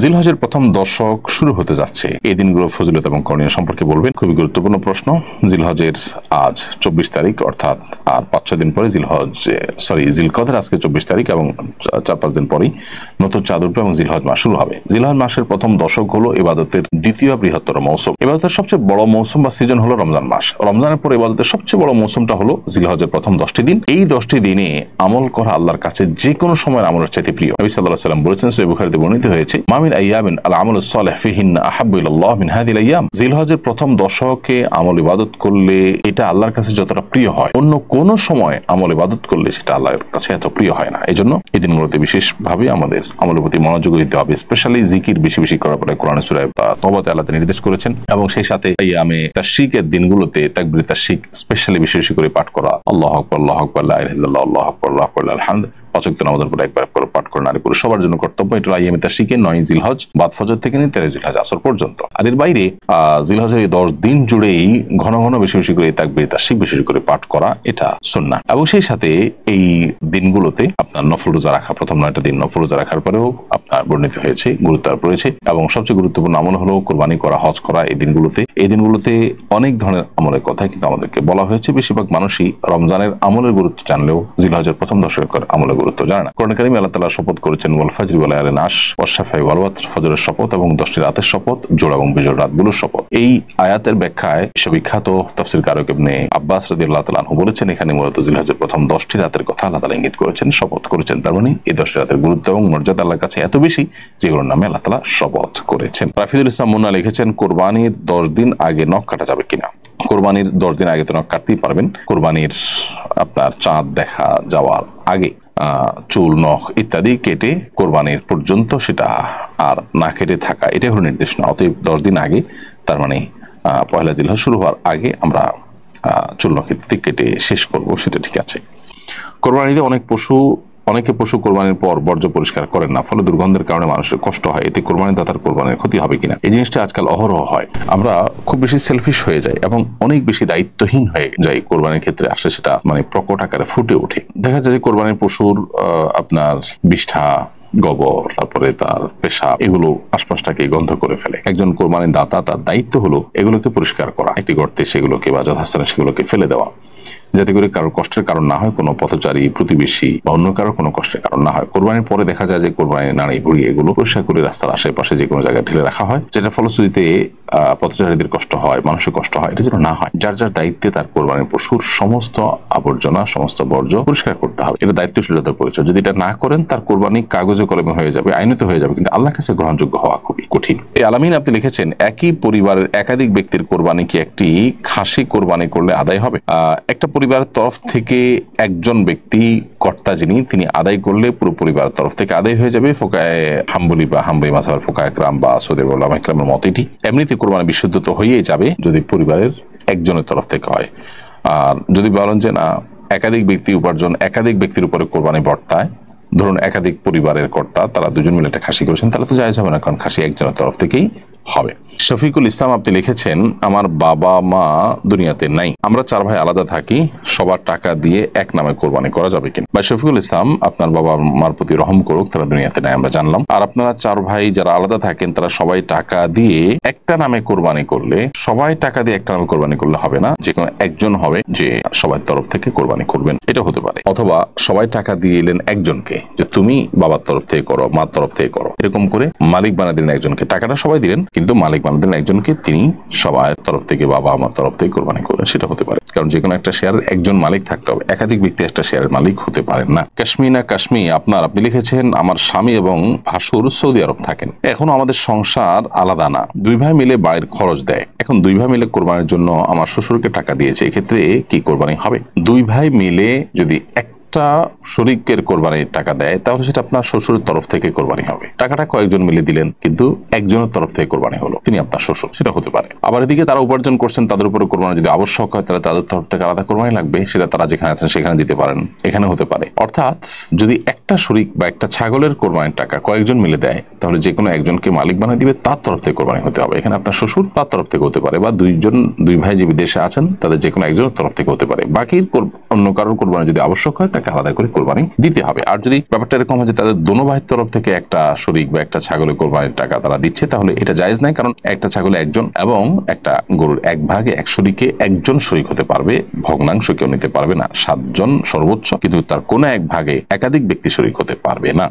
জিলহজের প্রথম দশক শুরু হতে যাচ্ছে, এই দিনগুলো ফজিলত এবং করণীয় সম্পর্কে বলবেন। খুবই গুরুত্বপূর্ণ প্রশ্ন। জিলহজের আজ 24 তারিখ, অর্থাৎ আর 5-6 দিন পরে জিলকদের আজকে 24 তারিখ এবং 4-5 দিন পরেই নতুন চাঁদ উঠবে এবং জিলহজ মাস শুরু হবে। জিলহজ মাসের প্রথম দশক হলো ইবাদতের দ্বিতীয় বৃহত্তর মৌসুম। ইবাদতের সবচেয়ে বড় মৌসুম বা সিজন হলো রমজান মাস। রমজানের পরে ইবাদতের সবচেয়ে বড় মৌসুমটা হলো জিলহজের প্রথম 10টি দিন। এই 10টি দিনে আমল করা আল্লাহর কাছে যে কোনো সময় আমলের চাইতে প্রিয়। নবী সাল্লাল্লাহু আলাইহি ওয়াসাল্লাম বলেছেন, সহিহ বুখারীতে বর্ণিত হয়েছে, মামিন আইয়ামিন আল আমালুস সালিহ ফিহিন্না আহাব্বু ইলাল্লাহ মিন হাযিহিল আইয়াম। জিলহজের প্রথম দশকে আমল ইবাদত করলে এটা আল্লাহর কাছে যতটা প্রিয় হয়, অন্য কোন সময় আমল ইবাদত করলে সেটা আল্লাহর কাছে এত প্রিয় হয় না। এই জন্য এই দিনগুলোতে বিশেষভাবে আমাদের আমলের প্রতি মনোযোগ দিতে হবে। স্পেশালি জিকির বেশি বেশি করার পরে কোরআন সূরা তওবাতে আল্লাহ নির্দেশ করেছেন, এবং সেই সাথে আইয়ামে তাশরিকের দিনগুলোতে তাকবীর তাশরিক স্পেশালি বেশি বেশি করে পাঠ করা, আল্লাহু আকবার, আল্লাহু আকবার, লা ইলাহা ইল্লাল্লাহ, আল্লাহু আকবার, আল্লাহু আকবার, লিল হামদ। 5 ওয়াক্ত নামাজের পরে একবার করে পাঠ করে নারী পুরুষ সবার জন্য কর্তব্য। এটা আইয়ামে তাশরিকে 9 জিলহজ বাদ ফজর থেকে নিয়ে 13 জিলহজ আসর পর্যন্ত। আর এর বাইরে জিলহজের এই 10 দিন জুড়েই ঘন ঘন বেশি বেশি করে তাকবীর তাশরিক বেশি বেশি করে পাঠ করা, এটা সুন্নাহ। এবং সেই সাথে এই দিনগুলোতে আপনার নফল রোজা রাখা, প্রথম 9টা দিন নফল রোজা রাখার পরেও আপনার বর্ণিত হয়েছে, গুরুত্ব রয়েছে। এবং সবচেয়ে গুরুত্বপূর্ণ আমল হলো কোরবানি করা, হজ করা। এই দিনগুলোতে অনেক ধরনের আমলের কথা কিন্তু আমাদেরকে বলা হয়েছে। বেশিরভাগ মানুষই রমজানের আমলের গুরুত্ব জানলেও জিলহজের প্রথম দশকের আমলের গুরুত্ব জানে না। কোরআন কারীমে আল্লাহ তাআলা শপথ করেছেন, ওয়াল ফাজরি ওয়া লায়ালিন আশর ওয়াশ শাফাঈ ওয়াল ওয়াতর, ফজরের শপথ এবং 10টি রাতের শপথ, জোড়া এবং বিজোড় রাতগুলোর শপথ। এই আয়াতের ব্যাখ্যায় বিশ্ববিখ্যাত তাফসীর কারক ইবনে আব্বাস রাদিয়াল্লাহু তাআলা আনহু বলেছেন, এখানে মূলত জিলহজের প্রথম 10টি রাতের কথা আল্লাহ তাআলা ইঙ্গিত করেছেন, শপথ করেছেন। তার মানে এই 10টি রাতের গুরুত্ব এবং মর্যাদা আল্লাহর কাছে এত বেশি, যেগুলোর নামে আল্লাহ তাআলা শপথ করেছেন। রাফিদুল ইসলাম মুন্না লিখেছেন, কোরবানির 10 দিন আগে নখ কাটা যাবে কিনা? কোরবানির 10 দিন আগে তো নখ কাটতেই পারবেন। কোরবানির আপনার চাঁদ দেখা যাওয়ার আগে চুল, নখ ইত্যাদি কেটে কোরবানির পর্যন্ত সেটা আর না কেটে থাকা, এটাই হলো নির্দেশ না। অতএব 10 দিন আগে, তার মানে পয়লা জিলহজ শুরু হওয়ার আগে আমরা চুল, নখ ইত্যাদি কেটে শেষ করব, সেটা ঠিক আছে। কোরবানিতে অনেকে পশু কোরবানির পর বর্জ্য পরিষ্কার করেন না, ফলে দুর্গন্ধের কারণে মানুষের কষ্ট হয়। এতে কোরবানি দাতার কোরবানির ক্ষতি হবে কিনা? এই জিনিসটা আজকাল অহরহ হয়। আমরা খুব বেশি সেলফিশ হয়ে যাই এবং অনেক বেশি দায়িত্বহীন হয়ে যাই কোরবানির ক্ষেত্রে। আসলে সেটা মানে প্রকট আকারে ফুটে ওঠে। দেখা যায় যে কোরবানির পশুর আপনার বিষ্ঠা, গোবর, তারপরে তার পেশাব, এগুলো আশপাশটাকে গন্ধ করে ফেলে। একজন কোরবানির দাতা, তার দায়িত্ব হলো এগুলোকে পরিষ্কার করা, একটি গর্তে সেগুলোকে বা যথাস্থানে সেগুলোকে ফেলে দেওয়া, যাতে করে কারোর কষ্টের কারণ না হয়, কোনো পথচারী, প্রতিবেশী বা অন্য কারোর কোনো কষ্টের কারণ না হয়। কোরবানির পরে দেখা যায় যে কোরবানির নাড়ি ভুড়ি এগুলো পরিষ্কার করে রাস্তার আশেপাশে যে কোনো জায়গায় ঢেলে রাখা হয়, যেটা ফলশ্রুতিতে পথচারীদের কষ্ট হয়, মানুষের কষ্ট হয়। এটা যেন না হয়, যার যার দায়িত্বে তার কোরবানির পশুর সমস্ত আবর্জনা, সমস্ত বর্জ্য পরিষ্কার করতে হবে। এটা দায়িত্বশীলতার পরিচয়। যদি এটা না করেন, তার কোরবানি কাগজে কলমে হয়ে যাবে, আইনত হয়ে যাবে, কিন্তু আল্লাহর কাছে গ্রহণযোগ্য হওয়া খুবই কঠিন। এই আলামিন আপনি লিখেছেন, একই পরিবারের একাধিক ব্যক্তির কোরবানি কি একটি খাসি কোরবানি করলে আদায় হবে? একটা পরিবারের তরফ থেকে একজন ব্যক্তি, কর্তা যিনি, তিনি আদায় করলে পুরো পরিবারের তরফ থেকে আদায় হয়ে যাবে। ফোকায়ে হাম্বলি বা হাম্বলি মাযহাবের ফোকায়ে কেরাম বা সৌদি উলামা কেরামের মত এটি। এমনিতে কোরবানি বিশুদ্ধ তো হয়েই যাবে যদি পরিবারের একজনের তরফ থেকে হয়। আর যদি বলেন যে না, একাধিক ব্যক্তি উপার্জন একাধিক ব্যক্তির উপরে কোরবানি বর্তায়, ধরুন একাধিক পরিবারের কর্তা, তারা দুজন মিলে একটা খাসি করেছেন, তাহলে তো জায়েজ হবে না, কারণ খাসি একজনের তরফ থেকেই হবে। শফিকুল ইসলাম আপনি লিখেছেন, আমার বাবা মা দুনিয়াতে নাই, আমরা 4 ভাই আলাদা থাকি, সবার টাকা দিয়ে এক নামে কোরবানি করা যাবে কিনা? ভাই শফিকুল ইসলাম, আপনার বাবা মার প্রতি রহম করুক, তারা দুনিয়াতে নাই, আমরা জানলাম। আর আপনারা 4 ভাই যারা আলাদা থাকেন, তারা সবাই টাকা দিয়ে একটা নামে কোরবানি করলে, সবাই টাকা দিয়ে একটা নামে কোরবানি করলে হবে না। যে কোনো একজন হবে যে সবার তরফ থেকে কোরবানি করবেন, এটা হতে পারে। অথবা সবাই টাকা দিয়ে এলেন একজনকে, যে তুমি বাবার তরফ থেকে করো, মার তরফ থেকে করো, এরকম করে মালিক বানিয়ে দিলেন একজনকে। টাকাটা সবাই দিলেন, কিন্তু মালিক বানিয়ে দিলেন একজনকে, তিনি সবার তরফ থেকে, বাবা আমার তরফ থেকে কোরবানি করলেন, সেটা হতে পারে। কারণ যে কোনো একটা শেয়ারের একজন মালিক থাকতে হবে, একাধিক ব্যক্তি একটা শেয়ারের মালিক হতে পারেন না। কাশ্মী আপনি লিখেছেন, আমার স্বামী এবং ভাসুর সৌদি আরব থাকেন, এখনো আমাদের সংসার আলাদা না, 2 ভাই মিলে বাড়ির খরচ দেয়। এখন 2 ভাই মিলে কোরবানির জন্য আমার শ্বশুরকে টাকা দিয়েছে, এক্ষেত্রে কি কোরবানি হবে? 2 ভাই মিলে যদি একটা শরীকের কোরবানির টাকা দেয়, তাহলে সেটা আপনার শ্বশুরের তরফ থেকে কোরবানি হবে। টাকাটা কয়েকজন মিলে দিলেন, কিন্তু একজনের তরফ থেকে কোরবানি হলো, তিনি আপনার শ্বশুর, সেটা হতে পারে। আবার এদিকে তারা উপার্জন করছেন, তাদের উপরে কোরবানি যদি আবশ্যক হয়, তাহলে তাদের তরফ থেকে আলাদা কোরবানি লাগবে, সেটা তারা যেখানে আছেন সেখানে দিতে পারেন, এখানে হতে পারে। অর্থাৎ যদি একটা শরীক বা একটা ছাগলের কোরবানির টাকা কয়েকজন মিলে দেয়, তাহলে যে কোনো একজনকে মালিক বানিয়ে দিবে, তার তরফ থেকে কোরবানি হতে হবে। এখানে আপনার শ্বশুর, তার তরফ থেকে হতে পারে, বা 2 ভাই যে বিদেশে আছেন, তাদের যে কোনো একজনের তরফ থেকে হতে পারে। বাকির অন্য কারোর কোরবানি যদি আবশ্যক হয়, তাকে তাকে আলাদা করে কোরবানি দিতে হবে। আর যদি ব্যাপারটা এরকম হয় যে তাদের দোনো ভাইয়ের তরফ থেকে একটা শরীক বা একটা ছাগলের কোরবানির টাকা তারা দিচ্ছে, তাহলে এটা জায়েজ নাই, কারণ একটা ছাগলে একজন এবং একটা গরুর এক ভাগে এক শরীকে একজন শরীক হতে পারবে, ভগ্নাংশ কেউ নিতে পারবে না, 7 জন সর্বোচ্চ, কিন্তু তার কোনো এক ভাগে একাধিক ব্যক্তি শরীক হতে পারবে না।